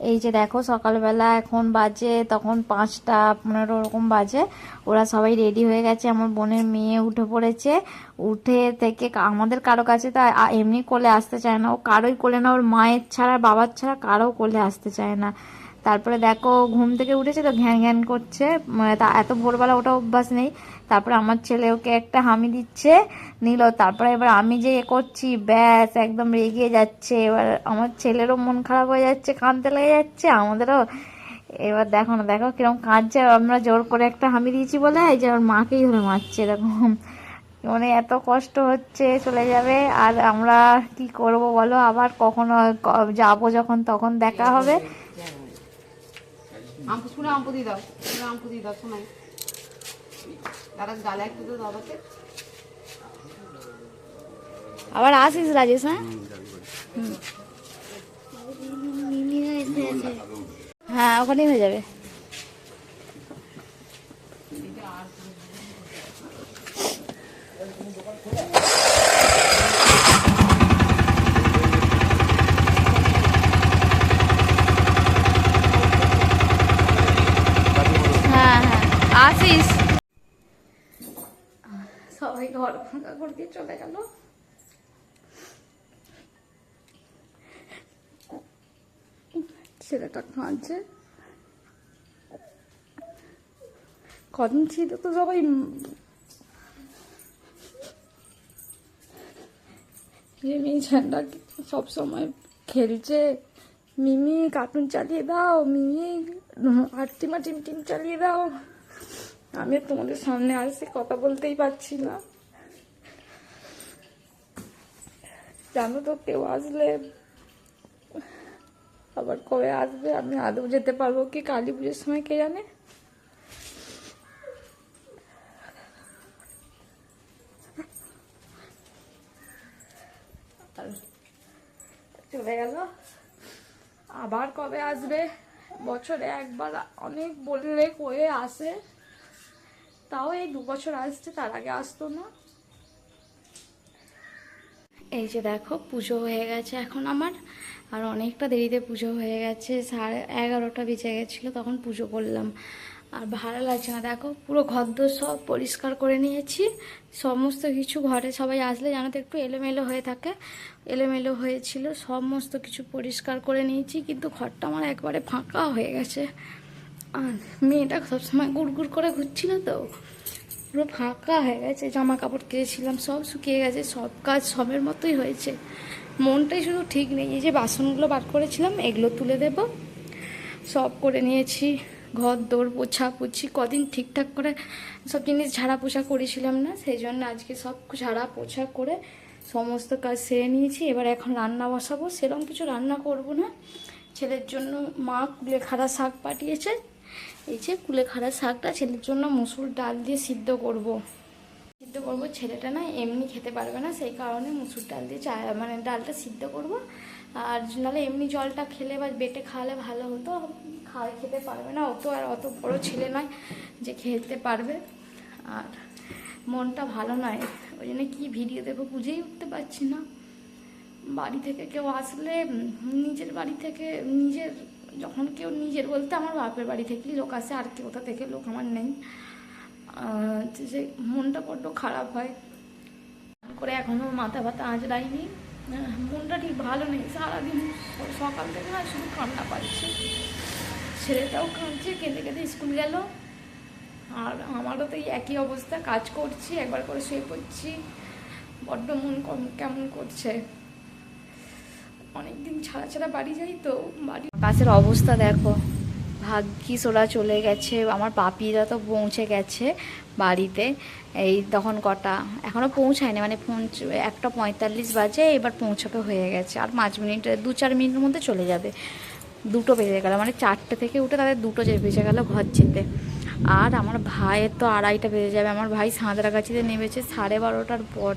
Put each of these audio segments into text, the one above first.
এই যে দেখো সকালবেলা এখন বাজে তখন 5টা 15 ওরকম বাজে। ওরা সবাই রেডি হয়ে গেছে, আমার বোনের মেয়ে উঠে পড়েছে। উঠে থেকে আমাদের কারো কাছে তো এমনি কোলে আসতে চায় না, ও কারোই কোলে না, ওর মায়ের ছাড়া বাবার ছাড়া কারো কোলে আসতে চায় না। তারপরে দেখো ঘুম থেকে উঠেছে তো ঘ্যান ঘ্যান করছে, মানে তা এত ভোরবেলা ওটা অভ্যাস নেই। তারপরে আমার ছেলে ওকে একটা হামি দিচ্ছে, নিল। তারপরে এবার আমি যে করছি ব্যাস একদম রেগে যাচ্ছে, এবার আমার ছেলেরও মন খারাপ হয়ে যাচ্ছে, কাঁদতে লেগে যাচ্ছে আমাদেরও। এবার দেখো না, দেখো কিরকম কাঁদছে, আমরা জোর করে একটা হামি দিয়েছি বলে এই যে ওর মাকেই ধরে মারছে এরকম। মানে এত কষ্ট হচ্ছে, চলে যাবে আর আমরা কি করব বলো, আবার কখনো যাবো যখন তখন দেখা হবে। আমপু দিয়ে দাও, আমপু দিয়ে দাও, শোনাই দাদা গালে একটু তো দাদাকে। আবার আসিস রাজেশ? হ্যাঁ হ্যাঁ, ওখানেই হয়ে যাবে। হ্যাঁ হ্যাঁ আসিস। সবাই ঘর ফাঁকা করে দিয়ে চলে গেল। ছেলেটা কাঁদছে, কদিন ছিল তো সবাই মিমি ঝান্ডা সবসময় খেলছে। মিমি কার্টুন চালিয়ে দাও, মিমি আরতিমা টিম টিম চালিয়ে দাও। আমি তোমাদের সামনে আসছি, কথা বলতেই পারছি না। জানো তো কেউ আসলে আবার কবে আসবে, আমি আদৌ যেতে পারবো কি কালী পুজোর সময় কে জানে। চলে গেল, আবার কবে আসবে? বছরে একবার অনেক বললে কয়ে আসে, তাও এই 2 বছর আসছে, তার আগে আসতো না। এই যে দেখো পুজো হয়ে গেছে এখন আমার, আর অনেকটা দেরিতে পুজো হয়ে গেছে, 11:30 বেজে গেছিলো তখন পুজো করলাম। আর ভালো লাগছে না, দেখো পুরো ঘরদোর সব পরিষ্কার করে নিয়েছি। সমস্ত কিছু ঘরে সবাই আসলে জানো তো একটু এলোমেলো হয়ে থাকে, এলোমেলো হয়েছিল, সমস্ত কিছু পরিষ্কার করে নিয়েছি। কিন্তু ঘরটা আমার একবারে ফাঁকা হয়ে গেছে, আর মেয়েটা সবসময় গুড় করে ঘুরছিল তো, পুরো ফাঁকা হয়ে গেছে। জামা কাপড় কেচেছিলাম সব শুকিয়ে গেছে, সব কাজ সবের মতোই হয়েছে, মনটাই শুধু ঠিক নেই। এই যে বাসনগুলো বার করেছিলাম এগুলো তুলে দেব, সব করে নিয়েছি। ঘর দৌড় পোছা পুছি, কদিন ঠিকঠাক করে সব জিনিস ঝাড়া পোছা করেছিলাম না, সেই জন্য আজকে সব ঝাড়া পোছা করে সমস্ত কাজ সেরে নিয়েছি। এবার এখন রান্না বসাবো, সেরকম কিছু রান্না করব না। ছেলের জন্য মা কুলেখাড়া শাক পাঠিয়েছে, এই যে কুলেখাড়া শাকটা ছেলের জন্য মসুর ডাল দিয়ে সিদ্ধ করব। ছেলেটা না এমনি খেতে পারবে না, সেই কারণে মসুর ডাল দিয়ে মানে ডালটা সিদ্ধ করব। আর নাহলে এমনি জলটা খেলে বা বেটে খাওয়ালে ভালো হতো, খেতে পারবে না, আর অত বড় ছেলে নয় যে খেতে পারবে। আর মনটা ভালো নয়, ওই জন্য কী ভিডিও দেবো বুঝেই উঠতে পারছি না। বাড়ি থেকে কেউ আসলে, নিজের বাড়ি থেকে যখন কেউ নিজের বলতে আমার বাপের বাড়ি থেকেই লোক আসে, আর কোথা থেকে লোক আমার নেই। যে মনটা বড্ড খারাপ হয় করে, এখনও মাথা ব্যথা আঁচড়াইনি, মনটা ঠিক ভালো নেই। সারাদিন সকাল থেকে না শুধু কান্না পাচ্ছে, ছেলেটাও কাঁদছে, কেঁদে কেঁদে স্কুল গেল। আর আমারও তো এই একই অবস্থা, কাজ করছি একবার করে শুয়ে পড়ছি, বড্ড মন কেমন করছে। অনেকদিন ছাড়া বাড়ি যাই তো, বাড়ি কাছের অবস্থা দেখো, ভাগ্যিস ওরা চলে গেছে, আমার পাপিরা তো পৌঁছে গেছে বাড়িতে। এই তখন কটা, এখনও পৌঁছায়নি, মানে 1:45 বাজে, এবার পৌঁছাতে হয়ে গেছে। আর 5 মিনিট 2-4 মিনিটের মধ্যে চলে যাবে। 2টো বেজে গেল, মানে 4টে থেকে উঠে তাদের 2টো বেজে গেল ঘর যেতে। আর আমার ভাইয়ের তো 2:30 বেজে যাবে। আমার ভাই সাঁতরাগাছিতে নেমেছে 12:30টার পর,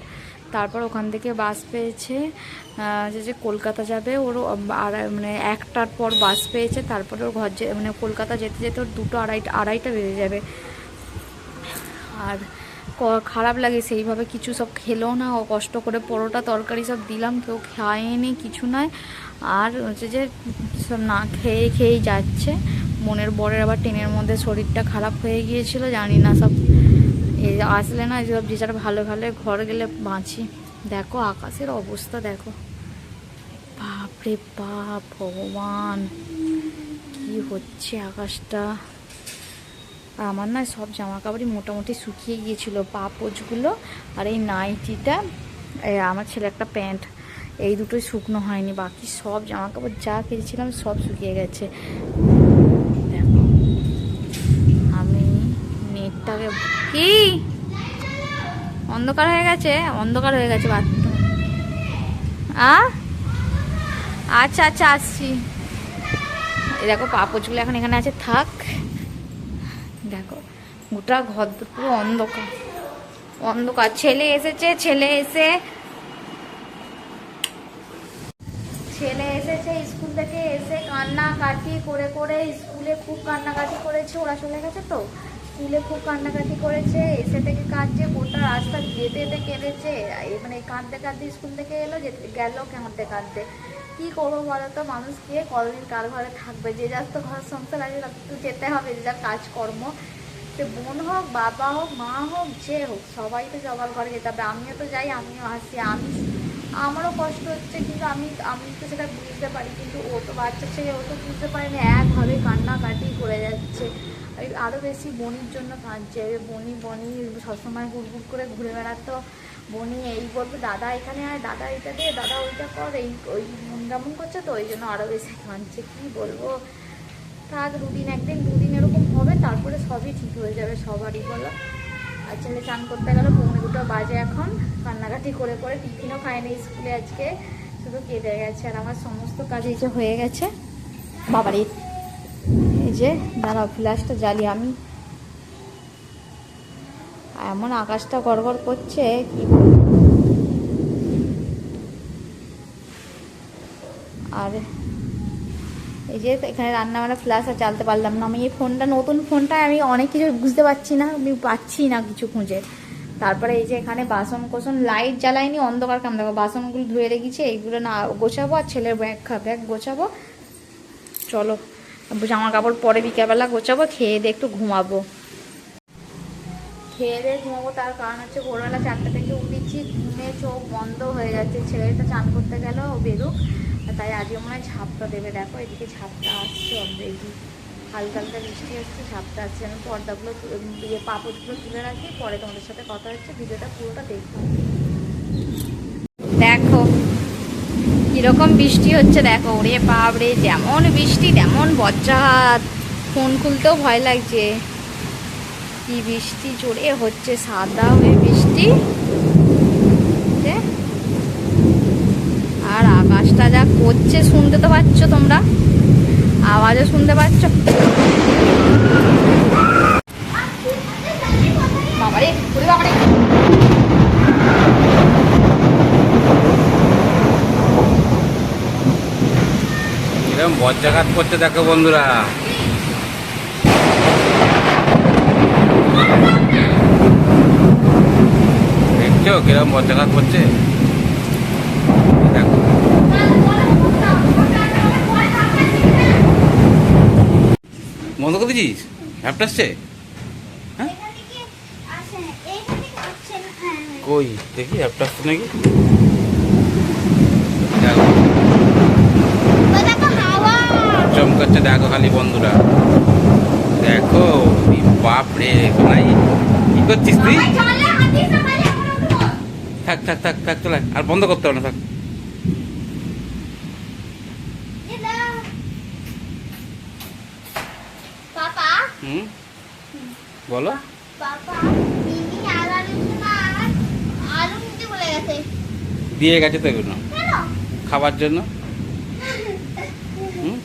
তারপর ওখান থেকে বাস পেয়েছে যে কলকাতা যাবে, ওরও মানে 1টার পর বাস পেয়েছে। তারপরে ওর মানে কলকাতা যেতে যেতে ওর 2টো 2:30 বেজে যাবে। আর খারাপ লাগে সেইভাবে কিছু সব খেলো না। ও কষ্ট করে পরোটা তরকারি সব দিলাম, কেউ খায়নি, কিছু নয়। আর হচ্ছে যে সব না খেয়েই যাচ্ছে। মনের বরের আবার ট্রেনের মধ্যে শরীরটা খারাপ হয়ে গিয়েছিল, জানি না সব এই আসলে না সব যে যারা ভালো ভালো ঘর গেলে বাঁচি। দেখো আকাশের অবস্থা দেখো, বাপরে বাপ, ভগবান কি হচ্ছে আকাশটা। আর আমার না সব জামা কাপড়ই মোটামুটি শুকিয়ে গিয়েছিলো, পাপোচগুলো আর এই নাইটিটা, আমার ছেলে একটা প্যান্ট, এই দুটোই শুকনো হয়নি। বাকি সব জামা কাপড় যা কেচেছিলাম সব শুকিয়ে গেছে। দেখো আমি নেটটাকে কি অন্ধকার হয়ে গেছে, অন্ধকার হয়ে গেছে বাথরুম। আচ্ছা আচ্ছা আসছি। এই দেখো পাপোচগুলো এখন এখানে আছে, থাক। দেখো গোটা ঘর পুরো অন্ধকার অন্ধকার। ছেলে এসেছে, ছেলে এসেছে স্কুল থেকে এসে কান্নাকাটি করে করে, স্কুলে খুব কান্নাকাটি করেছে, ওরা চলে গেছে তো স্কুলে খুব কান্নাকাটি করেছে, এসে থেকে কাঁদছে, গোটা রাস্তা যেতে যেতে কেঁদেছে। মানে কাঁদতে কাঁদতে স্কুল থেকে এলো, যেতে গেল কাঁদতে কাঁদতে। কী করবো বলো তো, মানুষ গিয়ে কতদিন কার ঘরে থাকবে, যে যার তো ঘর সংসার আছে, তার তো যেতে হবে, যে যার কাজকর্ম, সে বোন হোক বাবা হোক মা হোক যে হোক, সবাই তো সবার ঘরে যেতে হবে। আমিও তো যাই, আমিও আসি, আমারও কষ্ট হচ্ছে, কিন্তু আমি তো সেটা বুঝতে পারি, কিন্তু ও তো বাচ্চা ছেলে, ও তো বুঝতে পারে না, একভাবে কান্নাকাটি করে যাচ্ছে। আরও বেশি বনির জন্য কাঁদছে। বনি সবসময় গুড় করে ঘুরে বেড়াতো। বনি এই বলবে দাদা এখানে আয়, দাদা এটা দে, দাদা ওইটা কর, ওই মুন্ডামুন করছে, তো ওই জন্য আরও বেশি কাঁদছে। কী বলবো, থাক একদিন দুদিন এরকম হবে, তারপরে সবই ঠিক হয়ে যাবে সবারই, বলো। আর ছেলে চান করতে গেল, 2:45 বাজে এখন, কান্নাকাটি করে করে, টিফিনও খায়নি স্কুলে আজকে, শুধু কেঁদে গেছে। আর আমার সমস্ত কাজ এই যে হয়ে গেছে। বাবারে এই যে দাঁড়াও ফ্ল্যাশটা জ্বালি আমি, এমন আকাশটা গড়গড় করছে কি বলবো। আর এই যে এখানে রান্নাবান্না ফ্ল্যাশ আর জ্বালতে পারলাম না। আমি এই ফোনটা, নতুন ফোনটায় আমি অনেক কিছু বুঝতে পারছি না, আমি পাচ্ছি না কিছু খুঁজে। তারপরে এই যে এখানে বাসন কোসন, লাইট জ্বালাইনি, অন্ধকার কাম। দেখো বাসনগুলো ধুয়ে রেখেছি, এইগুলো না গোছাবো, আর ছেলের ব্যাগ গোছাবো। চলো জামা কাপড় পরে বিকেলবেলা গোছাবো, খেয়ে দিয়ে একটু ঘুমাবো। তার কারণ হচ্ছে ভোরবেলা 4টা থেকে উঠেছি, ঘুমে চোখ বন্ধ হয়ে যাচ্ছে। ছেলেটা চান করতে গেল, ও বেরুক, তাই আজকে মনে হয় ঝাপটা দেবে। দেখো এদিকে ঝাপটা আসছে অলরেডি, হালকা হালকা বৃষ্টি আসছে, ঝাপটা আসছে। আমি পর্দাগুলো পাপড়গুলো তুলে রাখি, পরে তোমাদের সাথে কথা হচ্ছে, ভিডিওটা পুরোটা দেখো। দেখো কিরকম বৃষ্টি হচ্ছে, দেখো ওরে বাপরে, যেমন বৃষ্টি তেমন বজ্রাহাত, ফোন খুলতেও ভয় লাগছে। কি বৃষ্টি জোরে হচ্ছে, সাদা হয়ে বৃষ্টি, আর আকাশটা যা করছে শুনতে তো পাচ্ছ তোমরা, আওয়াজও শুনতে পাচ্ছ। বাবারে বাবারে, এরকম বজ্রাঘাত করছে দেখো বন্ধুরা। দেখছো কিরকম বজ্রাঘাত করছে, দেখো। বন্ধ করে দিয়েছিস, অ্যাপটা আসছে? হ্যাঁ কই দেখি অ্যাপটা আসছে নাকি, দেখো চমকাচ্ছে, দেখো খালি বন্ধুরা, দেখো বাপ রে। নাই কি করছিস তুই? থাক থাক থাক থাক, চলে আর বন্ধ করতে হবে না, থাক। হুম বলো। দিয়ে গেছে তো এগুলো খাবার জন্য। হুম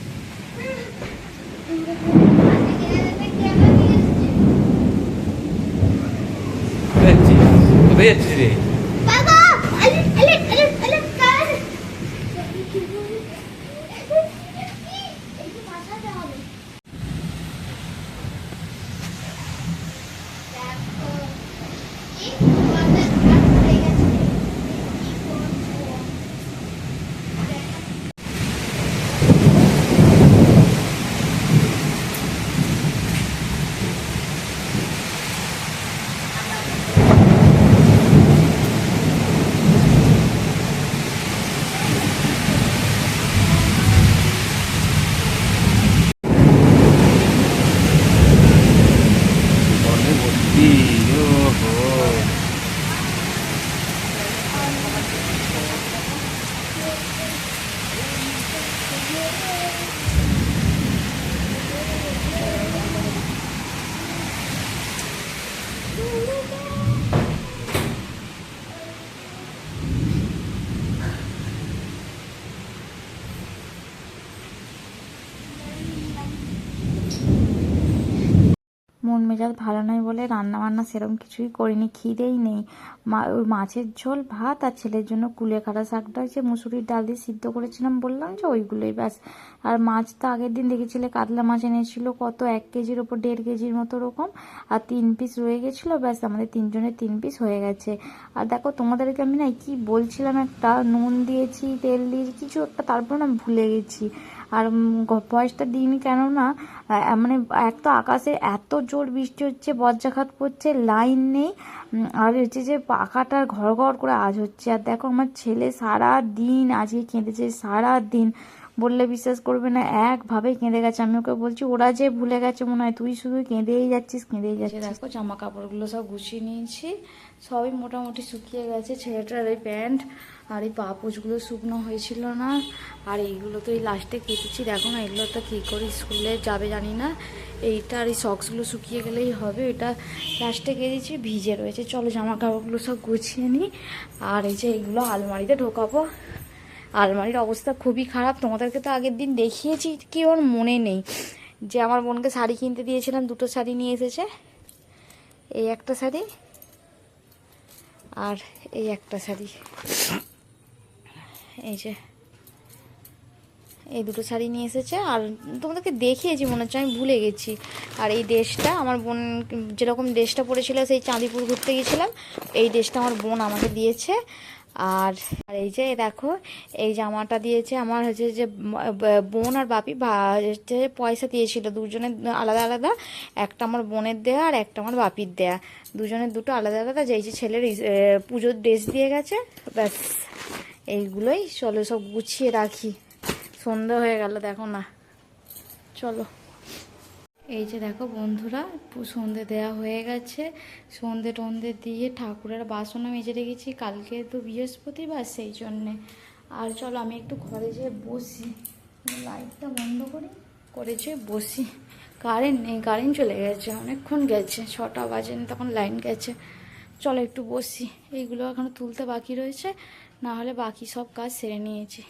কোথায় যাচ্ছিস রে? মন মেজাজ ভালো নয় বলে রান্না বান্না সেরকম কিছুই করিনি, খিদেই নেই। ওই মাছের ঝোল ভাত আর ছেলের জন্য কুলেখাড়া শাকটা যে মুসুরির ডাল দিয়ে সিদ্ধ করেছিলাম বললাম যে ওইগুলোই ব্যাস। আর মাছ তো আগের দিন দেখেছিলে কাতলা মাছ এনেছিল কত 1 কেজির ওপর 1.5 কেজির মতো রকম, আর 3 পিস রয়ে গেছিলো, ব্যাস আমাদের 3 জনের 3 পিস হয়ে গেছে। আর দেখো তোমাদেরকে আমি না কি বলছিলাম, একটা নুন দিয়েছি তেল দিয়েছি কিছু একটা, তারপর না ভুলে গেছি। আর ভয়েসটা দিইনি কেননা মানে এক তো আকাশে এত জোর বৃষ্টি হচ্ছে, বজ্রাঘাত করছে, লাইন নেই, আর হচ্ছে যে পাখাটা ঘর ঘর করে আওয়াজ হচ্ছে। আর দেখো আমার ছেলে সারা দিন আজকে কেঁদেছে, সারা দিন বললে বিশ্বাস করবে না, একভাবে কেঁদে গেছে। আমি ওকে বলছি ওরা যে ভুলে গেছে মনে হয়, তুই শুধু কেঁদেই যাচ্ছিস কেঁদেই যাচ্ছিস। দেখো জামা কাপড়গুলো সব গুছিয়ে নিয়েছি, সবই মোটামুটি শুকিয়ে গেছে। ছেলেটার এই প্যান্ট আর এই পাপোশগুলো শুকনো হয়েছিল না, আর এইগুলো তো এই লাস্টে কেটেছি, দেখো না এগুলো তো কী করে স্কুলে যাবে জানি না। এইটা আর এই সক্সগুলো শুকিয়ে গেলেই হবে, এটা লাস্টে কেটেছি, ভিজে রয়েছে। চলো জামা কাপড়গুলো সব গুছিয়ে নিই। আর এই যে এইগুলো আলমারিতে ঢোকাবো, আলমারির অবস্থা খুবই খারাপ। তোমাদেরকে তো আগের দিন দেখিয়েছি, কি ওর মনে নেই যে আমার বোনকে শাড়ি কিনতে দিয়েছিলাম, 2টো শাড়ি নিয়ে এসেছে, এই একটা শাড়ি আর এই একটা শাড়ি, এই যে এই 2টো শাড়ি নিয়ে এসেছে। আর তোমাদেরকে দেখিয়েছি মনে হচ্ছে, আমি ভুলে গেছি। আর এই ড্রেসটা আমার বোন যেরকম ড্রেসটা পরেছিল সেই চাঁদিপুর ঘুরতে গেছিলাম, এই ড্রেসটা আমার বোন আমাকে দিয়েছে। আর এই যে দেখো এই জামাটা দিয়েছে আমার হচ্ছে যে বোন আর বাপি হচ্ছে পয়সা দিয়েছিল দুজনের আলাদা আলাদা, একটা আমার বোনের দেয়া আর একটা আমার বাপির দেয়া, দুজনের দুটো আলাদা আলাদা। যেই যে ছেলের পুজোর ড্রেস দিয়ে গেছে, ব্যাস এইগুলোই। চলো সব গুছিয়ে রাখি, সন্ধ্যা হয়ে গেল দেখো না। চলো এই যে দেখো বন্ধুরা, সন্ধে দেওয়া হয়ে গেছে, সন্ধে টন্ধে দিয়ে ঠাকুরের বাসনও মেজে রেখেছি, কালকে তো বৃহস্পতিবার সেই জন্যে। আর চলো আমি একটু ঘরে যেয়ে বসি, লাইটটা বন্ধ করেছে বসি। কারেন্ট নেই, কারেন্ট চলে গেছে, অনেকক্ষণ গেছে, 6টা বাজেনি তখন লাইন গেছে। চলো একটু বসি, এইগুলো এখনো তুলতে বাকি রয়েছে, না হলে বাকি সব কাজ সেরে নিয়েছি।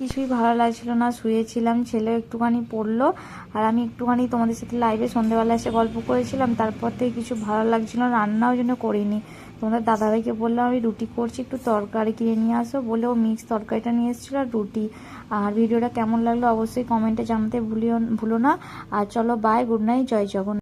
কিছুই ভালো লাগছিল না, শুয়েছিলাম, ছেলে একটুখানি পড়লো আর আমি একটুখানি তোমাদের সাথে লাইভে সন্ধ্যেবেলা এসে গল্প করেছিলাম, তারপর থেকে কিছু ভালো লাগছিল না, রান্নাও জন্য করিনি। তোমাদের দাদাভাইকে বললাম আমি রুটি করছি, একটু তরকারি কিনে নিয়ে আসো বলে, ও মিক্স তরকারিটা নিয়ে এসেছিলো আর রুটি। আর ভিডিওটা কেমন লাগলো অবশ্যই কমেন্টে জানাতে ভুলো না। আর চলো বাই, গুড নাইট, জয় জগন্নাথ।